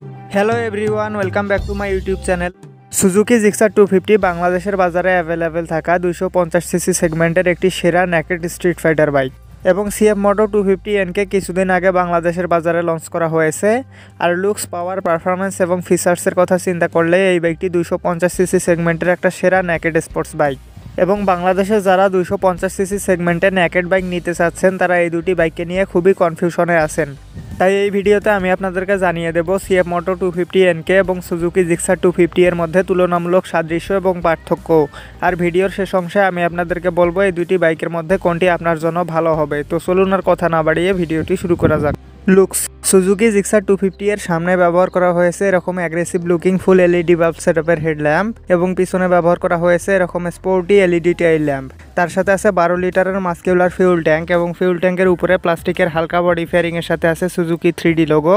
Hello everyone, welcome back to my YouTube channel. Suzuki Gixxer 250 বাংলাদেশের বাজারে available থাকা 250 CC সেগমেন্টের একটি সেরা নেকেড স্ট্রিট ফাইটার বাইক এবং সিএফ মোটো 250 এনকে কিছুদিন আগে বাংলাদেশের বাজারে লঞ্চ করা হয়েছে। আর লুকস, পাওয়ার, পারফরমেন্স এবং ফিচার্সের কথা চিন্তা করলে এই বাইকটি 250 সিসি সেগমেন্টের একটা সেরা নেকেড স্পোর্টস বাইক। এবং বাংলাদেশে যারা 250 সিসি সেগমেন্টে নেকেড বাইক নিতে চাচ্ছেন তারা এই দুটি বাইককে নিয়ে খুবই কনফিউশনে আছেন। তাই এই ভিডিওতে আমি আপনাদেরকে জানিয়ে দেব সিএফ মোটো 250 এনকে এবং সুজুকি জিক্সার 250 এর মধ্যে তুলনামূলক সাদৃশ্য এবং পার্থক্য। আর ভিডিওর শেষ অংশে আমি আপনাদেরকে বলবো এই দুটি বাইকের মধ্যে কোনটি আপনার জন্য ভালো হবে। তো চলুন আর কথা না বাড়িয়ে ভিডিওটি শুরু করা যাক। লুকস, সুজুকি জিক্সার 250 এর সামনে ব্যবহার করা হয়েছে এরকম aggressive looking full LED bulb সেটআপের হেডল্যাম্প এবং পিছনে ব্যবহার করা হয়েছে এরকম স্পোর্টি এলইডি টেইল ল্যাম্প। তার সাথে আছে 12 লিটারের মাস্কিউলার ফিউল ট্যাঙ্ক এবং ফিউল ট্যাঙ্কের উপরে প্লাস্টিকের হালকা বডি ফেয়ারিংয়ের সাথে আছে সুজুকি 3D লোগো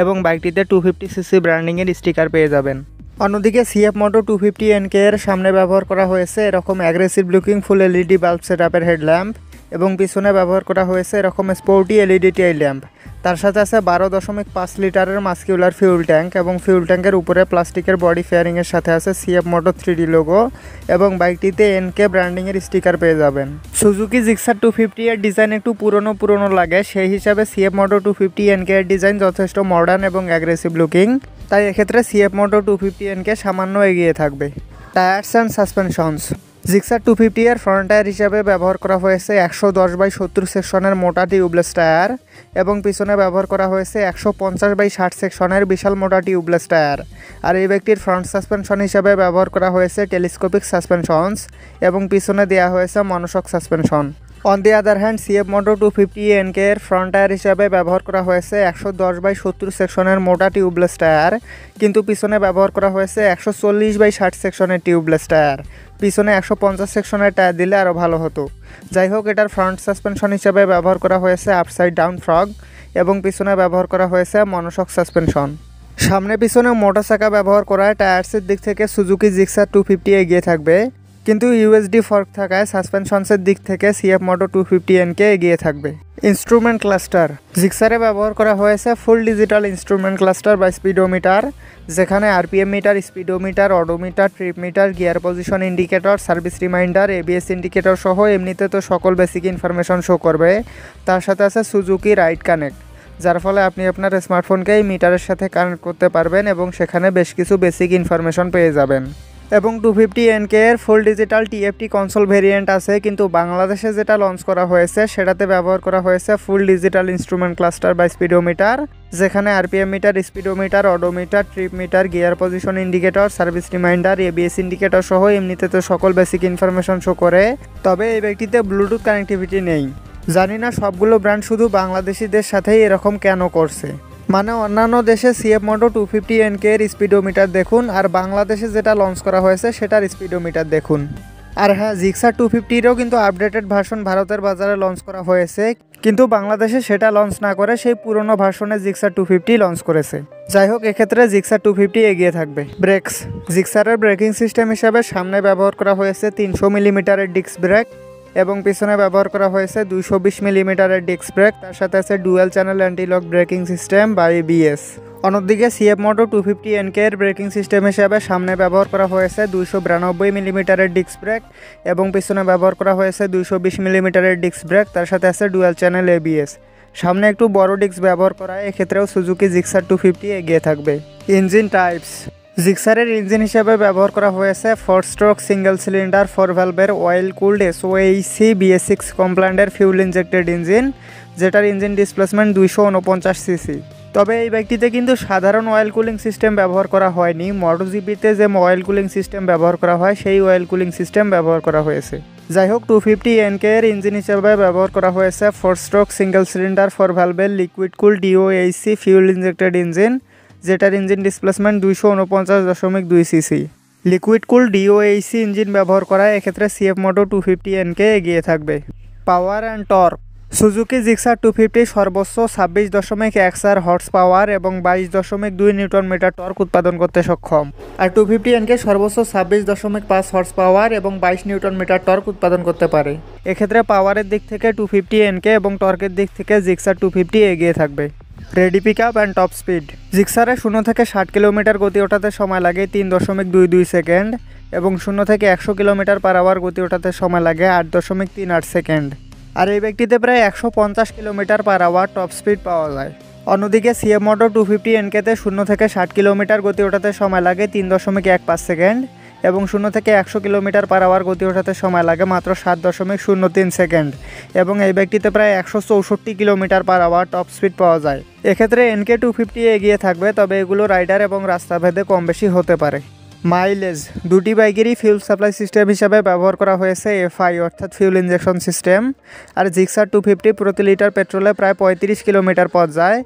এবং বাইকটিতে 250 সিসি ব্র্যান্ডিংয়ের স্টিকার পেয়ে যাবেন। অন্যদিকে সিএফ মোটো 250 এনকে এর সামনে ব্যবহার করা হয়েছে এরকম aggressive looking full LED bulb সেটআপের হেডল্যাম্প এবং পিছনে ব্যবহার করা হয়েছে এরকম স্পোর্টি এলইডি টেইল ল্যাম্প। তার সাথে আছে 12.5 লিটারের মাস্কিউলার ফিউল ট্যাঙ্ক এবং ফিউল ট্যাঙ্কের উপরে প্লাস্টিকের বডি ফেয়ারিংয়ের সাথে আছে সিএফ মোটো 3D লোগো এবং বাইকটিতে এনকে ব্র্যান্ডিংয়ের স্টিকার পেয়ে যাবেন। সুজুকি জিক্সার 250 এর ডিজাইন একটু পুরনো লাগে, সেই হিসাবে সিএফ মোটো 250 এনকে এর ডিজাইন যথেষ্ট মডার্ন এবং অ্যাগ্রেসিভ লুকিং, তাই এক্ষেত্রে সিএফ মোটো 250 এনকে সামান্য এগিয়ে থাকবে। টায়ার্স অ্যান্ড সাসপেনশনস, জিক্সার 250 এর ফ্রন্ট টায়ার হিসাবে ব্যবহার করা হয়েছে 110/70 সেকশনের মোটা টিউবলেস টায়ার এবং পিছনে ব্যবহার করা হয়েছে 150/60 সেকশনের বিশাল মোটা টিউবলেস টায়ার। আর এই ব্যক্তির ফ্রন্ট সাসপেনশন হিসাবে ব্যবহার করা হয়েছে টেলিস্কোপিক সাসপেনশনস এবং পিছনে দেওয়া হয়েছে monoshock suspension. On the other hand CF Moto 250 NK এর ফ্রন্ট টায়ার হিসাবে ব্যবহার করা হয়েছে 110/70 সেকশনের মোটা টিউবলেস টায়ার, কিন্তু পিছনে ব্যবহার করা হয়েছে 140/60 সেকশনের টিউবলেস টায়ার। পিছনে 150 সেকশনের টায়ার দিলে আরও ভালো হতো। যাই হোক, এটার ফ্রন্ট সাসপেনশন হিসাবে ব্যবহার করা হয়েছে আপসাইড ডাউন ফ্রগ এবং পিছনে ব্যবহার করা হয়েছে মনোশক সাসপেনশন। সামনে পিছনে মোটা চাকা ব্যবহার করায় টায়ার্সের দিক থেকে সুজুকি জিক্সার 250 এগিয়ে থাকবে, কিন্তু ইউএসডি ফর্ক থাকায় সাসপেনশনসের দিক থেকে সিএফ মোটো 250 এনকে এগিয়ে থাকবে। ইনস্ট্রুমেন্ট ক্লাস্টার, জিক্সারে ব্যবহার করা হয়েছে ফুল ডিজিটাল ইনস্ট্রুমেন্ট ক্লাস্টার বা স্পিডোমিটার, যেখানে RPM meter, speedometer, odometer, trip meter, gear position indicator, service reminder, ABS indicator সহ এমনিতে তো সকল বেসিক ইনফরমেশন শো করবে। তার সাথে আছে সুজুকি রাইড কানেক্ট, যার ফলে আপনি আপনার স্মার্টফোনকে এই মিটারের সাথে কানেক্ট করতে পারবেন এবং সেখানে বেশ কিছু বেসিক ইনফরমেশন পেয়ে যাবেন। এবং 250 এনকে এর full digital TFT console variant আছে, কিন্তু বাংলাদেশে যেটা লঞ্চ করা হয়েছে সেটাতে ব্যবহার করা হয়েছে ফুল ডিজিটাল ইনস্ট্রুমেন্ট ক্লাস্টার বা স্পিডোমিটার, যেখানে RPM meter, speedometer, odometer, trip meter, gear position indicator, service reminder, ABS indicator সহ এমনিতে তো সকল বেসিক ইনফরমেশন শো করে। তবে এই ব্যক্তিতে ব্লুটুথ কানেক্টিভিটি নেই। জানি না সবগুলো ব্র্যান্ড শুধু বাংলাদেশিদের সাথেই এরকম কেন করছে। মানে অন্যান্য দেশে সিএফ মোটো 250 এনকে এর স্পিডোমিটার দেখুন আর বাংলাদেশে যেটা লঞ্চ করা হয়েছে সেটার স্পিডোমিটার দেখুন। আর হ্যাঁ, জিক্সার 250-এরও কিন্তু আপডেটেড ভার্সন ভারতের বাজারে লঞ্চ করা হয়েছে, কিন্তু বাংলাদেশে সেটা লঞ্চ না করে সেই পুরনো ভার্সনে জিক্সার 250 লঞ্চ করেছে। যাই হোক, এক্ষেত্রে জিক্সার 250 এগিয়ে থাকবে। ব্রেকস, জিক্সারের ব্রেকিং সিস্টেম হিসাবে সামনে ব্যবহার করা হয়েছে 300 মিলিমিটারের ডিস্ক ব্রেক এবং পিছনে ব্যবহার করা হয়েছে 220 মিলিমিটারের ডিস্ক ব্রেক। তার সাথে আছে dual channel anti-lock braking system বা এবিএস। অন্যদিকে সিএফ মোটো 250 এনকে এর ব্রেকিং সিস্টেম হিসাবে সামনে ব্যবহার করা হয়েছে 292 মিলিমিটারের ডিস্ক ব্রেক এবং পিছনে ব্যবহার করা হয়েছে 220 মিলিমিটারের ডিস্ক ব্রেক। তার সাথে আছে ডুয়েল চ্যানেল এবিএস। সামনে একটু বড় ডিস্ক ব্যবহার করা, এক্ষেত্রেও সুজুকি জিক্সার 250 এগিয়ে থাকবে। ইঞ্জিন টাইপস, জিক্সারের ইঞ্জিন হিসেবে ব্যবহার করা হয়েছে 4 স্ট্রোক সিঙ্গেল সিলিন্ডার 4 ভ্যালভের অয়েল কুলড SOHC BS6 কমপ্লায়েন্টের ফিউল ইনজেক্টেড ইঞ্জিন, যেটার ইঞ্জিন ডিসপ্লেসমেন্ট 249 সিসি। তবে এই বাইকটিতে কিন্তু সাধারণ অয়েল কুলিং সিস্টেম ব্যবহার করা হয়নি। MotoGP-তে যে অয়েল কুলিং সিস্টেম ব্যবহার করা হয় সেই অয়েল কুলিং সিস্টেম ব্যবহার করা হয়েছে। যাই হোক, 250 এনকে এর ইঞ্জিন হিসেবে ব্যবহার করা হয়েছে 4 স্ট্রোক সিঙ্গেল সিলিন্ডার 4 ভ্যালভের liquid cool DOHC fuel injected engine, যেটার engine displacement 249.2 cc. Liquid cool DOHC engine ব্যবহার করায় এক্ষেত্রে সিএফ মোটো 250 এনকে এগিয়ে থাকবে। Power and torque, Suzuki Gixxer 250 সর্বোচ্চ 26.14 হর্স পাওয়ার এবং 22.2 নিউটন মিটার টর্ক উৎপাদন করতে সক্ষম। আর 250 এনকে সর্বোচ্চ 26.5 হর্স পাওয়ার এবং 22 নিউটন মিটার টর্ক উৎপাদন করতে পারে। এক্ষেত্রে পাওয়ারের দিক থেকে 250 এনকে এবং টর্কের দিক থেকে জিক্সার 250 এগিয়ে থাকবে। Ready pick up and top speed. জিক্সারে 0 থেকে 60 কিলোমিটার গতি ওঠাতে সময় লাগে 3.22 সেকেন্ড এবং 0 থেকে 100 কিলোমিটার পার আওয়ার গতি ওঠাতে সময় লাগে 8.38 সেকেন্ড। আর এই বাইকটিতে প্রায় 150 kilometre per hour top speed পাওয়া যায়। অন্যদিকে সিএফ মোটো 250 এনকেতে 0 থেকে 60 কিলোমিটার গতি ওঠাতে সময় লাগে 3.15 সেকেন্ড এবং 0 থেকে 100 কিলোমিটার পার আওয়ার গতি ওঠাতে সময় লাগে মাত্র 7.03 সেকেন্ড এবং এই বাইকটিতে প্রায় 164 kilometre per hour top speed পাওয়া যায়। এক্ষেত্রে এনকে 250 এগিয়ে থাকবে, তবে এগুলো রাইডার এবং রাস্তাভেদে কম বেশি হতে পারে। মাইলেজ। দুটি বাইকেরই ফিউল সাপ্লাই সিস্টেম হিসাবে ব্যবহার করা হয়েছে এফআই অর্থাৎ ফিউল ইনজেকশন সিস্টেম। আর জিক্সার 250 প্রতি লিটার পেট্রোলে প্রায় 35 কিলোমিটার পথ যায়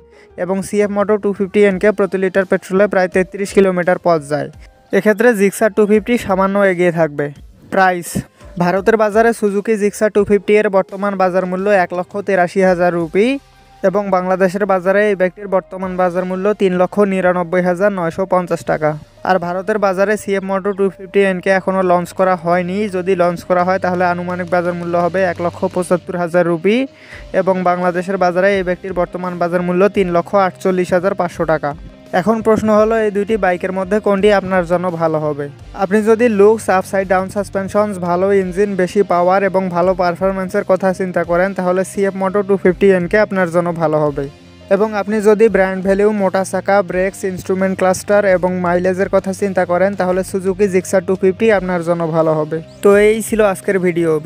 এবং সিএফ মোটো 250 এনকে প্রতি লিটার পেট্রোলে প্রায় 33 কিলোমিটার পথ যায়। এক্ষেত্রে জিক্সার 250 সামান্য এগিয়ে থাকবে। প্রাইস। ভারতের বাজারে সুজুকি জিক্সার 250 এর বর্তমান বাজার মূল্য 1,83,000 রুপি এবং বাংলাদেশের বাজারে এই বাইকটির বর্তমান বাজার মূল্য 3,99,950 টাকা। আর ভারতের বাজারে সিএফ মোটো 250 এনকে এখনও লঞ্চ করা হয়নি। যদি লঞ্চ করা হয় তাহলে আনুমানিক বাজার মূল্য হবে 1,75,000 রুপি এবং বাংলাদেশের বাজারে এই বাইকটির বর্তমান বাজার মূল্য 3,48,500 টাকা। এখন প্রশ্ন হলো এই দুইটি বাইকের মধ্যে কোনটি আপনার জন্য ভালো হবে। আপনি যদি লুকস, আপসাইড ডাউন সাসপেনশনস, ভালো ইঞ্জিন, বেশি পাওয়ার এবং ভালো পারফরমেন্সের কথা চিন্তা করেন তাহলে সিএফ মোটো 250 এনকে আপনার জন্য ভালো হবে। এবং আপনি যদি ব্র্যান্ড ভ্যালু, মোটা চাকা, ব্রেকস, ইনস্ট্রুমেন্ট ক্লাস্টার এবং মাইলেজের কথা চিন্তা করেন তাহলে সুজুকি জিক্সার 250 আপনার জন্য ভালো হবে। তো এই ছিল আজকের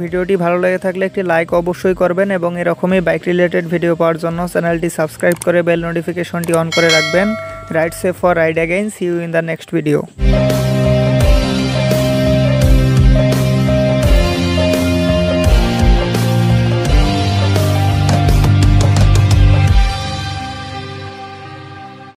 ভিডিওটি ভালো লেগে থাকলে একটি লাইক অবশ্যই করবেন এবং এরকমই বাইক রিলেটেড ভিডিও পাওয়ার জন্য চ্যানেলটি সাবস্ক্রাইব করে বেল নোটিফিকেশনটি অন করে রাখবেন। Ride safe for ride again. See you in the next video.